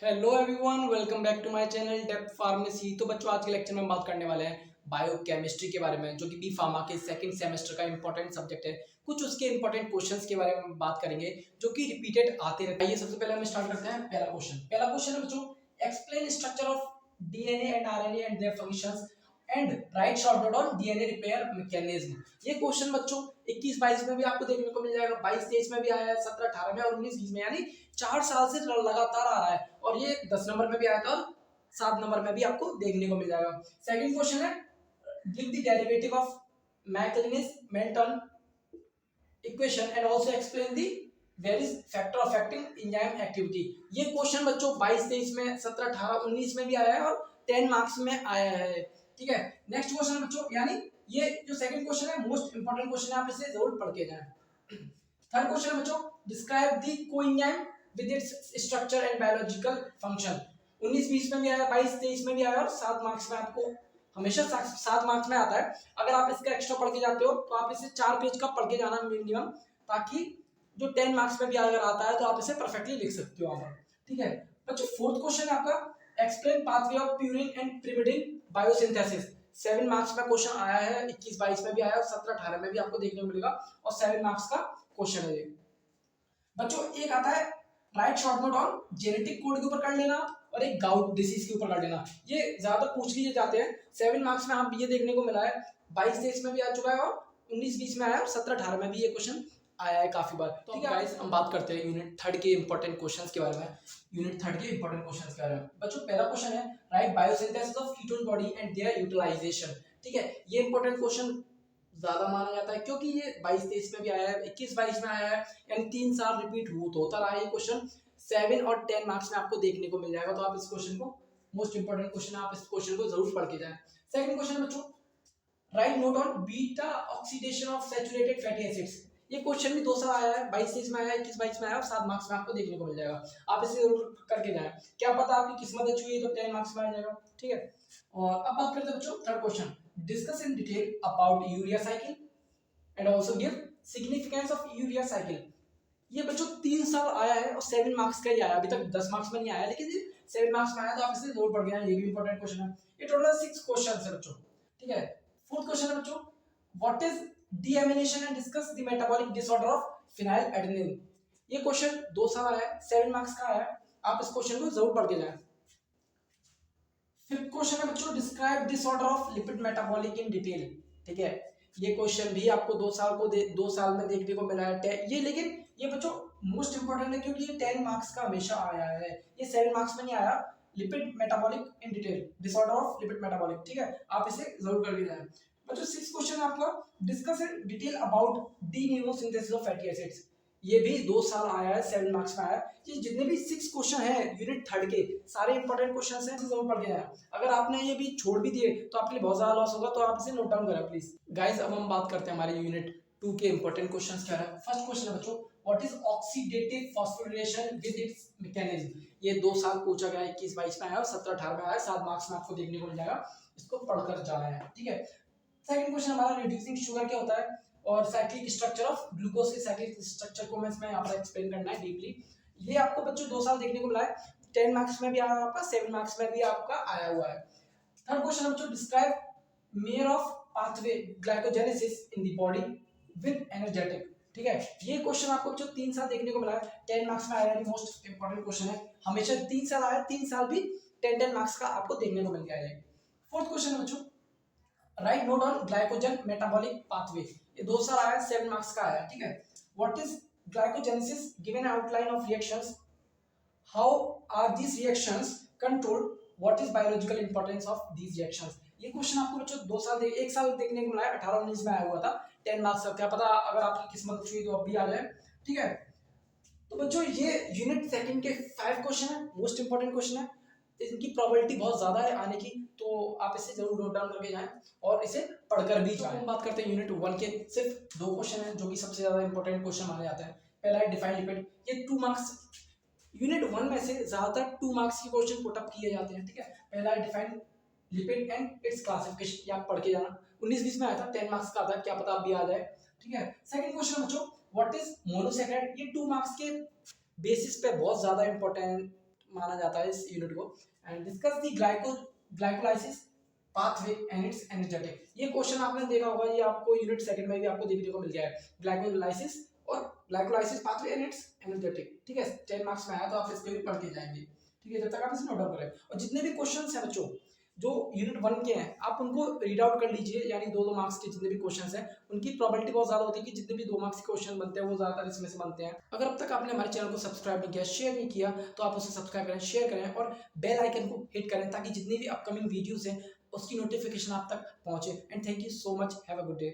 Hello everyone, welcome back to my channel Depth Pharmacy. तो बच्चों, आज के लेक्चर में हम बात करने वाले हैं बायोकेमिस्ट्री के बारे में, जो कि बी फार्मा के सेकंड सेमेस्टर का इंपॉर्टेंट सब्जेक्ट है। कुछ उसके इंपॉर्टेंट क्वेश्चंस के बारे में बात करेंगे जो कि रिपीटेड आते रहते हैं। आइए सबसे पहले हम स्टार्ट करते हैं। पहला क्वेश्चन है बच्चों, explain structure of DNA and RNA and their functions and right short note on DNA repair mechanism. ये क्वेश्चन बच्चों 21-22 में भी आपको देखने को मिल जाएगा, 22-23 में भी आया है, 17-18 में और 19-20 में, यानी 4 साल से लगातार आ रहा है। और ये 10 नंबर में भी आया था और 7 नंबर में भी आपको देखने को मिल जाएगा। सेकंड क्वेश्चन है, give the derivative of Michaelis Menten equation and also explain the various factor affecting enzyme activity. ये क्वेश्चन बच्चों 22-23 में, 17-18-19 में भी आया है और 10 मार्क्स में आया है। ठीक है, नेक्स्ट क्वेश्चन बच्चों, यानी ये जो सेकंड क्वेश्चन है मोस्ट इंपोर्टेंट क्वेश्चन है, आप इसे जरूर पढ़ के जाएं। थर्ड क्वेश्चन है बच्चों, describe the coenzyme with its structure and biological function. 19-20 में भी आया, 22-23 में भी आया और 7 मार्क्स में आपको हमेशा 7 मार्क्स में आता है। अगर आप इसका एक्स्ट्रा पढ़ के जाते हो तो आप इसे 4 पेज का पढ़ के जाना मिनिमम, ताकि जो 10 मार्क्स में भी अगर आता है तो आप इसे परफेक्टली लिख सकते हो वहां पर। ठीक है बच्चों, फोर्थ क्वेश्चन है आपका, explain pathway of purine and pyrimidine biosynthesis. 7 marks का क्वेश्चन आया है, 21-22 में भी आया और 17-18 में भी आपको देखने को मिलेगा और 7 मार्क्स का क्वेश्चन है ये। बच्चों एक आता है, right short note on genetic code के ऊपर कर लेना और एक गाउट डिसीज के ऊपर कर लेना। ये ज्यादा पूछ लिए जाते हैं। 7 मार्क्स में आप ये देखने को मिला है, 22-23 में भी आ चुका है और 19-20 में आया और 17-18 में भी ये क्वेश्चन आया है काफी बार। तो गाइस हम बात करते हैं यूनिट थर्ड के इंपॉर्टेंट क्वेश्चंस के बारे में। यूनिट थर्ड के इंपॉर्टेंट क्वेश्चंस के बारे में बच्चों, पहला क्वेश्चन है, write biosynthesis of ketone body and their utilisation. ठीक है, ये इंपॉर्टेंट क्वेश्चन ज्यादा माना जाता है क्योंकि ये 22-23 में भी आया है, 21-22 में आया है, यानी 3 साल रिपीट होता रहा है। ये क्वेश्चन 7 और 10 मार्क्स में आपको देखने को मिल जाएगा। तो आप इस क्वेश्चन को, मोस्ट इंपोर्टेंट क्वेश्चन है, आप इस क्वेश्चन को जरूर पढ़ के जाएं। सेकंड क्वेश्चन बच्चों, right note on beta oxidation of saturated fatty acids. ये क्वेश्चन भी 2 साल आया है, 22-23 में आया है, 21-22 में आया और 7 मार्क्स में आपको देखने को मिल जाएगा। आप इसे जरूर करके जाएं, क्या पता आपकी किस्मत अच्छी हुई तो 10 मार्क्स में आ जाएगा। ठीक है, और अब बात करते हैं बच्चों third question, discuss in detail about urea cycle and also give significance of urea cycle. ये बच्चों 3 साल आया है और 7 मार्क्स का ही आया, अभी तक 10 मार्क्स में नहीं आया, लेकिन ये 7 मार्क्स में आया तो आप इसे जरूर पढ़ गए। ये भी इंपॉर्टेंट क्वेश्चन है। ये टोटल 6 क्वेश्चंस है बच्चों। ठीक है, फोर्थ क्वेश्चन है बच्चों, what is deamination and discuss the metabolic disorder of phenyl adenine. ये क्वेश्चन 2 साल आया है, 7 मार्क्स का आया है, आप इस क्वेश्चन को जरूर पढ़ के जाएं। फिफ्थ क्वेश्चन है बच्चों, describe disorder of lipid metabolic in detail. ठीक है, ये क्वेश्चन भी आपको 2 साल में देखने को मिला है ये, लेकिन ये बच्चों मोस्ट इंपोर्टेंट है क्योंकि ये 10 मार्क्स का हमेशा आया है, ये 7 मार्क्स में नहीं आया। Lipid metabolic in detail, disorder of lipid metabolic. ठीक है, आप इसे जरूर करके जाएं। बच्चों सिक्स क्वेश्चन है आपका, discuss in detail about de novo synthesis of fatty acids. ये भी 2 साल आया है, 7 मार्क्स में आया है। ये जितने भी 6 क्वेश्चन है यूनिट थर्ड के, सारे इंपॉर्टेंट क्वेश्चन हैं, जरूर पढ़ के जाएं। अगर आपने ये भी छोड़ भी दिए तो आपके लिए बहुत ज्यादा लॉस होगा, तो आप इसे नोट डाउन करें प्लीज। गाइस अब हम बात करते हैं हमारे यूनिट 2 के इंपॉर्टेंट क्वेश्चंस क्या है। फर्स्ट क्वेश्चन है बच्चों, what is oxidative phosphorylation with its mechanism. ये 2 साल पूछा गया है, 21-22 में आया और 17-18 में आया, 7 मार्क्स में आपको देखने को मिल जाएगा। इसको पढ़कर जाना है। ठीक है, सेकंड क्वेश्चन हमारा, रिड्यूसिंग शुगर क्या होता है और साइक्लिक स्ट्रक्चर ऑफ ग्लूकोज के साइक्लिक स्ट्रक्चर को मैं इसमें यहाँ पर एक्सप्लेन करना है डीपली। ये आपको बच्चों 2 साल देखने को मिला है, 10 मार्क्स में भी आया आपका, 7 मार्क्स में भी आपका आया हुआ है। थर्ड क्वेश्चन है बच्चों, describe mayor of pathway glycogenesis in the body with energetic. ठीक है, ये क्वेश्चन आपको बच्चों 3 साल देखने को मिला है, 10 मार्क्स में आया है, मोस्ट इंपोर्टेंट क्वेश्चन है, हमेशा 3 साल आया, 3 साल भी 10 मार्क्स का आपको देखने को मिल गया है। फोर्थ क्वेश्चन है बच्चों, right note on glycogen metabolic pathway. ये 2 साल आया, 7 मार्क्स का आया। ठीक है, what is glycogenesis, given outline of reactions, how are these reactions controlled, what is biological importance of these reactions. ये क्वेश्चन आपको बच्चों 2 साल 1 साल देखने को मिला है, 18-19 में आया हुआ था, 10 मार्क्स का। क्या पता अगर आपकी किस्मत अच्छी हुई तो अब भी आ जाए। ठीक है, तो बच्चों ये यूनिट सेकंड के 5 क्वेश्चन है, मोस्ट इंपोर्टेंट क्वेश्चन है, इनकी प्रोबेबिलिटी बहुत ज्यादा है आने की, तो आप इसे जरूर नोट डाउन करके जाएं और इसे पढ़कर भी जाएं। हम बात करते हैं यूनिट 1 के सिर्फ 2 क्वेश्चन हैं जो कि सबसे ज्यादा इंपॉर्टेंट क्वेश्चन माने जाते हैं। पहला है डिफाइन लिपिड, ये 2 मार्क्स, यूनिट 1 में से ज्यादातर 2 मार्क्स के क्वेश्चन पुट अप किए जाते हैं। ठीक है, पहला है define lipid and it's classification, ये आप पढ़ के जाना, 19-20 में आया था, 10 मार्क्स का आता है, क्या पता अब भी आ जाए। ठीक है, सेकंड क्वेश्चन बच्चों, व्हाट इज मोनोसैकेराइड। ये 2 मार्क्स के बेसिस पे बहुत ज्यादा इंपॉर्टेंट माना जाता है इस यूनिट को। And discuss the glycolysis pathway and it's energetic. ये क्वेश्चन आपने देखा होगा, ये आपको यूनिट सेकंड में भी आपको देखने को मिल गया है, ग्लाइकोलाइसिस और glycolysis pathway and it's energetic. ठीक है, 10 मार्क्स में आया तो आप इसको भी पढ़ के जाएंगे। ठीक है, जब तक आप इसे नोट डाउन करें। और जितने भी क्वेश्चंस हैं बच्चों जो यूनिट 1 के हैं आप उनको रीड आउट कर लीजिए, यानी 2-2 मार्क्स के जितने भी क्वेश्चंस हैं उनकी प्रोबेबिलिटी बहुत ज्यादा होती है कि जितने भी 2 मार्क्स के क्वेश्चन बनते हैं वो ज्यादातर इसमें से बनते हैं। अगर अब तक आपने हमारे चैनल को सब्सक्राइब नहीं किया, शेयर नहीं किया, तो आप उसे सब्सक्राइब करें, शेयर करें और बेल आइकन को हिट करें ताकि जितनी भी अपकमिंग वीडियोस हैं उसकी नोटिफिकेशन आप तक पहुंचे। And thank you so much, have a good day.